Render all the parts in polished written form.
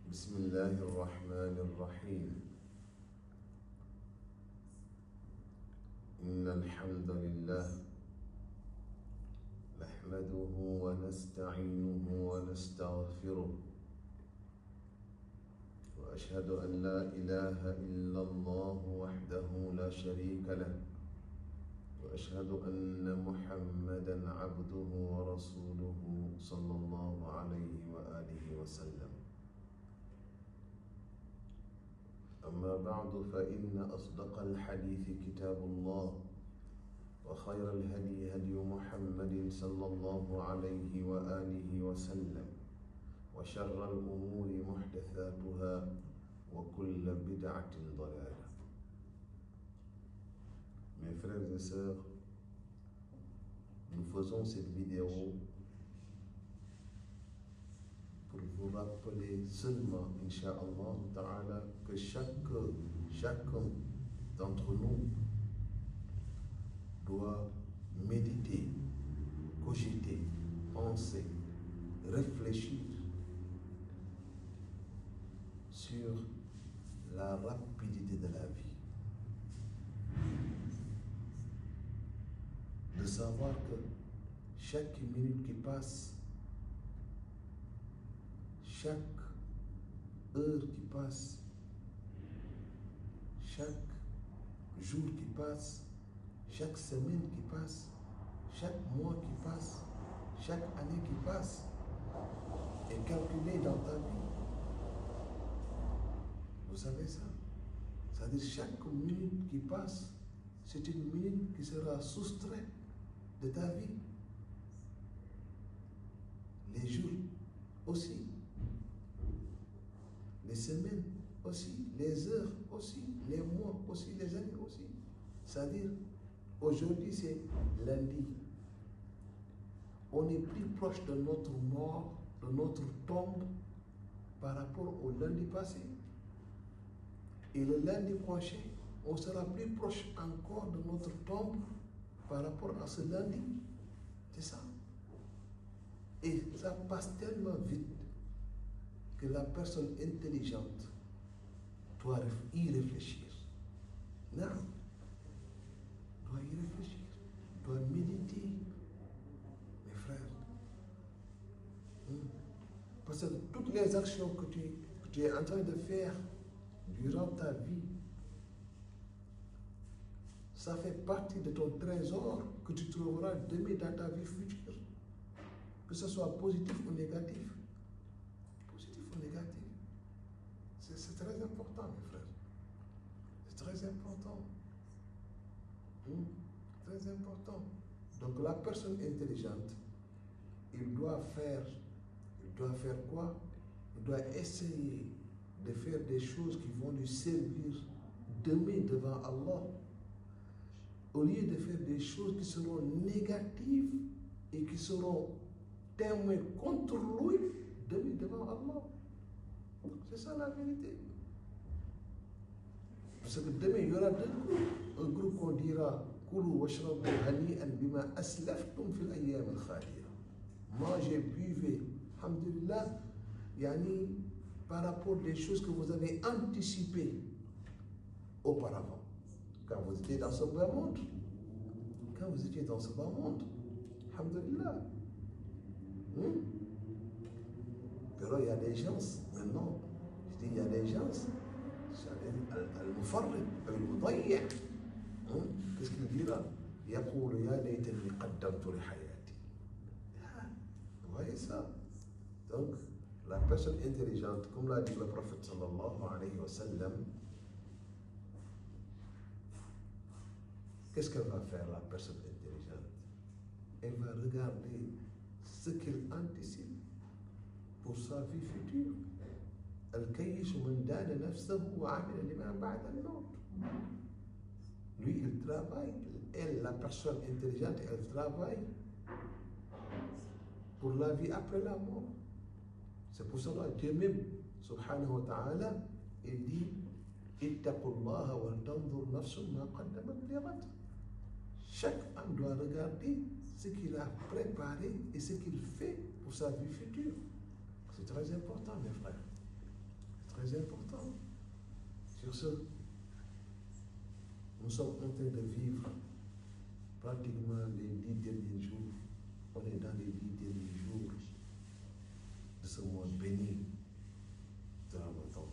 بسم الله الرحمن الرحيم. إن الحمد لله نحمده ونستعينه ونستغفره، وأشهد أن لا إله إلا الله وحده لا شريك له، وأشهد أن محمدًا عبده ورسوله صلى الله عليه وآله وسلم. أما بعد، فإن أصدق الحديث كتاب الله، وخير الهدي هدي محمد صلى الله عليه وآله وسلم، وشر الأمور محدثاتها، وكل بدعة ضلالة. Mes frères et sœurs, nous faisons cette vidéo pour vous rappeler seulement, Inch'Allah Ta'ala, que chacun d'entre nous doit méditer, cogiter, penser, réfléchir sur la rapidité de la vie. De savoir que chaque minute qui passe, chaque heure qui passe, chaque jour qui passe, chaque semaine qui passe, chaque mois qui passe, chaque année qui passe est calculée dans ta vie. Vous savez ça? C'est-à-dire chaque minute qui passe, c'est une minute qui sera soustraite de ta vie. Les jours aussi, les semaines aussi, les heures aussi, les mois aussi, les années aussi. C'est-à-dire, aujourd'hui c'est lundi. On est plus proche de notre mort, de notre tombe, par rapport au lundi passé. Et le lundi prochain, on sera plus proche encore de notre tombe par rapport à ce lundi. C'est ça. Et ça passe tellement vite que la personne intelligente doit y réfléchir. Non. Doit y réfléchir. Doit méditer. Mes frères. Parce que toutes les actions que tu es en train de faire durant ta vie, ça fait partie de ton trésor que tu trouveras demain dans ta vie future. Que ce soit positif ou négatif. Positif ou négatif. C'est très important, mes frères. C'est très important. Très important. Donc la personne intelligente, il doit faire quoi? Il doit essayer de faire des choses qui vont lui servir demain devant Allah, au lieu de faire des choses qui seront négatives et qui seront témoins contre lui demain devant Allah. C'est ça la vérité. Parce que demain, il y aura deux groupes. Un groupe qu'on dira Koulou washrabu hani'an bima aslaftum fil ayyam al-khaliya. Mangez, buvez, alhamdulillah, yani, par rapport des choses que vous avez anticipées auparavant, quand vous étiez dans ce bas monde. Quand vous étiez dans ce bas monde, alhamdulillah. Pero il y a des gens, maintenant, je dis il y a des gens, al-mufarrid, al-mudayya. Qu'est-ce qu'il dira? يقول يا ليتني قدمت لحياتي. Vous voyez ça? Donc, la personne intelligente, comme l'a dit le prophète sallallahu alayhi wa sallam, qu'est-ce qu'elle va faire, la personne intelligente? Elle va regarder ce qu'elle anticipe pour sa vie future. Al-kayyish man dana nafsahu wa amila lima ba'da al-maut. Lui, il travaille. Elle, la personne intelligente, elle travaille pour la vie après la mort. C'est pour cela que Dieu même, subhanahu wa ta'ala, il dit ittaqullaha wa tanzur nafsun ma qaddamat lighad. Chaque homme doit regarder ce qu'il a préparé et ce qu'il fait pour sa vie future. C'est très important, mes frères. Très important. Sur ce, nous sommes en train de vivre pratiquement les 10 derniers jours. On est dans les 10 derniers jours de ce mois béni de Ramadan.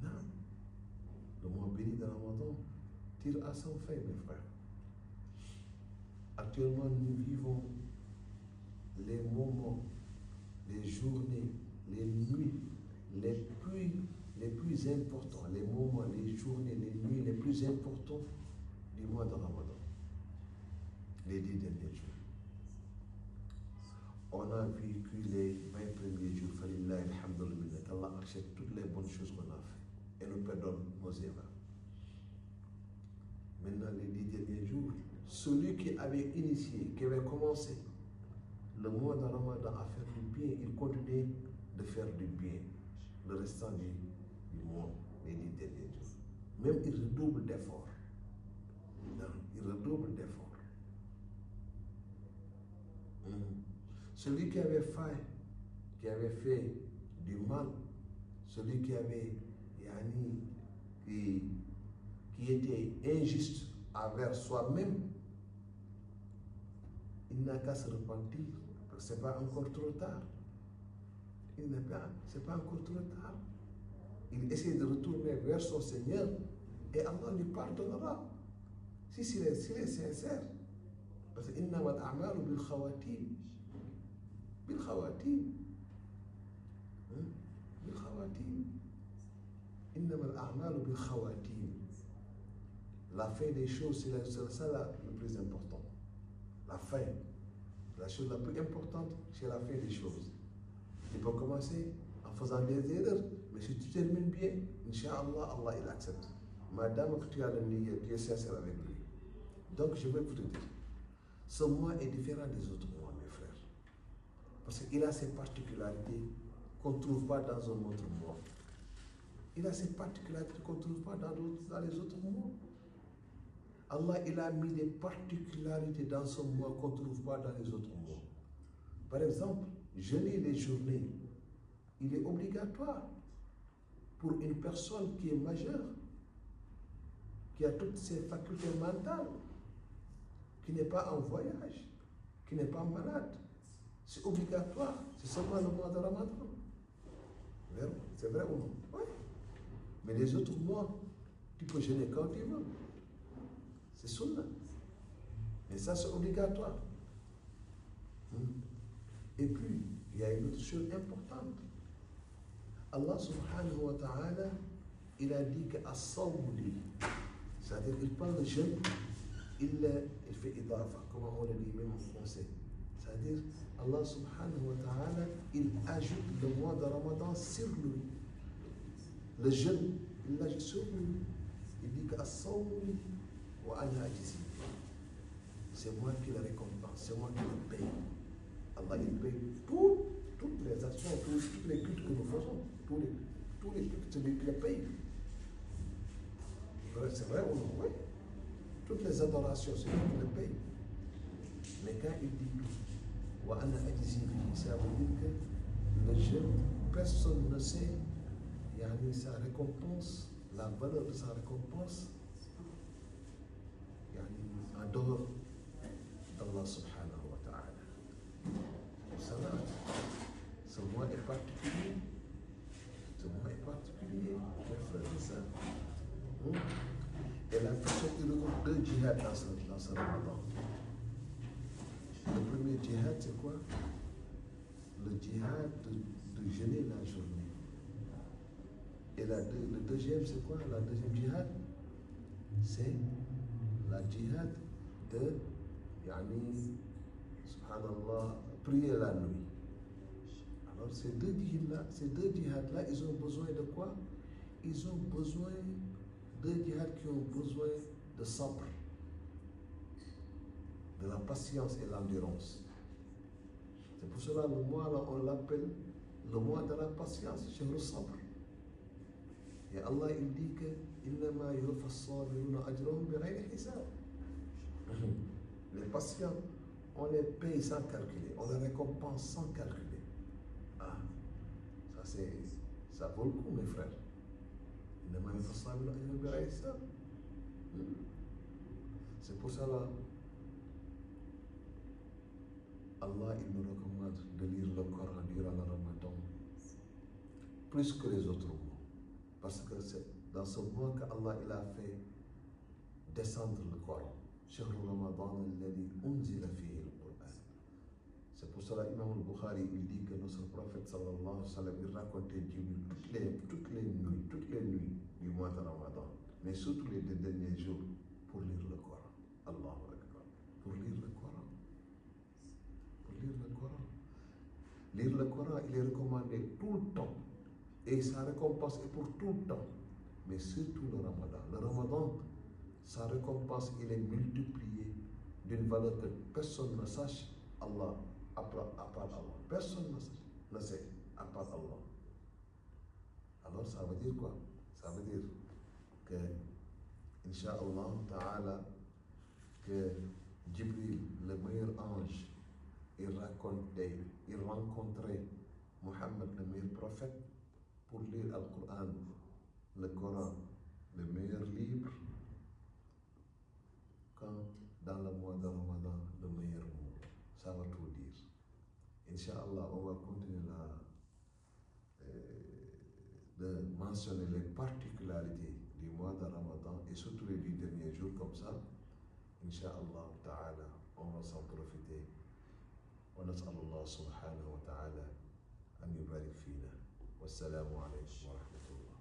Non, le mois béni de Ramadan tire à son fin, mes frères. Actuellement, nous vivons les moments, les journées, les nuits les plus importants, les moments, les journées, les nuits les plus importants du mois de Ramadan. Les 10 derniers jours. On a vécu les 20 premiers jours, Falillahi alhamdulillah, qu'Allah accepte toutes les bonnes choses qu'on a fait et nous pardonne nos erreurs. Maintenant, les 10 derniers jours, celui qui avait initié, qui avait commencé le mois de Ramadan à faire du bien, il continue de faire du bien le restant du mois, les 10 derniers jours. Même il redouble d'efforts. Non, il redouble d'efforts. Celui qui avait faim, qui avait fait du mal, celui qui avait, qui était injuste envers soi-même, il n'a qu'à se repentir, parce que ce n'est pas encore trop tard. Ce n'est pas encore trop tard. Il essaie de retourner vers son Seigneur et Allah lui pardonnera. S'il est sincère. Parce que innama al-a'malu bil khawatim. Bil khawatim. Bil khawatim. Innama al-a'malu bil khawatim. La fin des choses, c'est ça le plus important. La fin. La chose la plus importante, c'est la fin des choses. Tu peux commencer en faisant des erreurs, mais si tu termines bien, Inch'Allah, Allah il accepte. Madame que tu as le niyyah, tu es sincère avec lui. Donc je vais vous dire, ce mois est différent des autres mois, mes frères. Parce qu'il a ses particularités qu'on ne trouve pas dans un autre mois. Il a ses particularités qu'on ne trouve pas dans les autres mois. Allah, il a mis des particularités dans ce mois qu'on ne trouve pas dans les autres mois. Par exemple, jeûner les journées, il est obligatoire pour une personne qui est majeure, qui a toutes ses facultés mentales, qui n'est pas en voyage, qui n'est pas malade. C'est obligatoire, c'est seulement le mois de Ramadan. C'est vrai ou non? Oui. Mais les autres mois, tu peux jeûner quand tu veux. C'est sunnah. Mais ça, c'est obligatoire. Et puis, il y a une autre chose importante. Allah subhanahu wa ta'ala, il a dit qu'as-sawli, c'est-à-dire il parle de jeûne, il fait idafa, comment on le dit même en français. C'est-à-dire, Allah subhanahu wa ta'ala, il ajoute le mois de Ramadan sur lui. Le jeûne, il l'ajoute sur lui. Il dit qu'as-sawli wa ana ajzi. C'est moi qui le récompense, c'est moi qui le paye. Allah, il paye toutes les actions, tous les cultes que nous faisons, tous les cultes, c'est lui qui les paye. C'est vrai ou non? Oui. Toutes les adorations, c'est lui qui les paye. Mais quand il dit wa ana ajzi bihi, ça veut dire que le jeûne, personne ne sait sa récompense, la valeur de sa récompense, en dehors d'Allah subhanahu wa ta'ala. Salat, ce mois est particulier. Ce mois est particulier, mes frères et sœurs. Et la personne qui regroupe deux djihad dans ce Ramadan. Le premier djihad, c'est quoi? Le djihad de jeûner la journée. Et le deuxième, c'est quoi? La deuxième djihad, c'est la djihad de, subhanallah, prier la nuit. Alors ces deux djihad-là, ils ont besoin de quoi? Ils ont besoin de djihad qui ont besoin de sabr, de la patience et l'endurance. C'est pour cela le mois là, on l'appelle le mois de la patience, c'est le sabr. Et Allah il dit que innama yuwaffa as-sabiruna ajrahum bighayri hisab. Les patients, on les paye sans calculer, on les récompense sans calculer. Ah, ça ça vaut le coup, mes frères. C'est pour cela, Allah il nous recommande de lire le Coran durant le Ramadan plus que les autres mois. Parce que c'est dans ce mois qu'Allah il a fait descendre le Coran. شهر رمضان الذي أنزل فيه القرآن. C'est pour cela Imam al-Bukhari il dit que notre prophète sallallahu alayhi wa sallam il racontait Jibril toutes les nuits du mois de Ramadan, mais surtout les deux derniers jours pour lire le Coran. Allahu Akbar. Pour lire le Coran. Lire le Coran, il est recommandé tout le temps. Et sa récompense est pour tout le temps. Mais surtout le Ramadan. Le Ramadan, sa récompense, il est multiplié d'une valeur que personne ne sache Allah, à part Allah. Personne ne sait à part Allah. Alors ça veut dire quoi? Ça veut dire que, Inch'Allah Ta'ala, que Jibril, le meilleur ange, il rencontrait Mohammed, le meilleur prophète, pour lire le Coran, le Coran, le meilleur livre, quand dans le mois de Ramadan, le meilleur mois. Ça va tout dire. Inch'Allah, on va continuer de mentionner les particularités du mois de Ramadan et surtout les 10 derniers jours comme ça. Inch'Allah Ta'ala, on va s'en profiter. ونسأل الله سبحانه وتعالى أن يبارك فينا والسلام عليكم ورحمة الله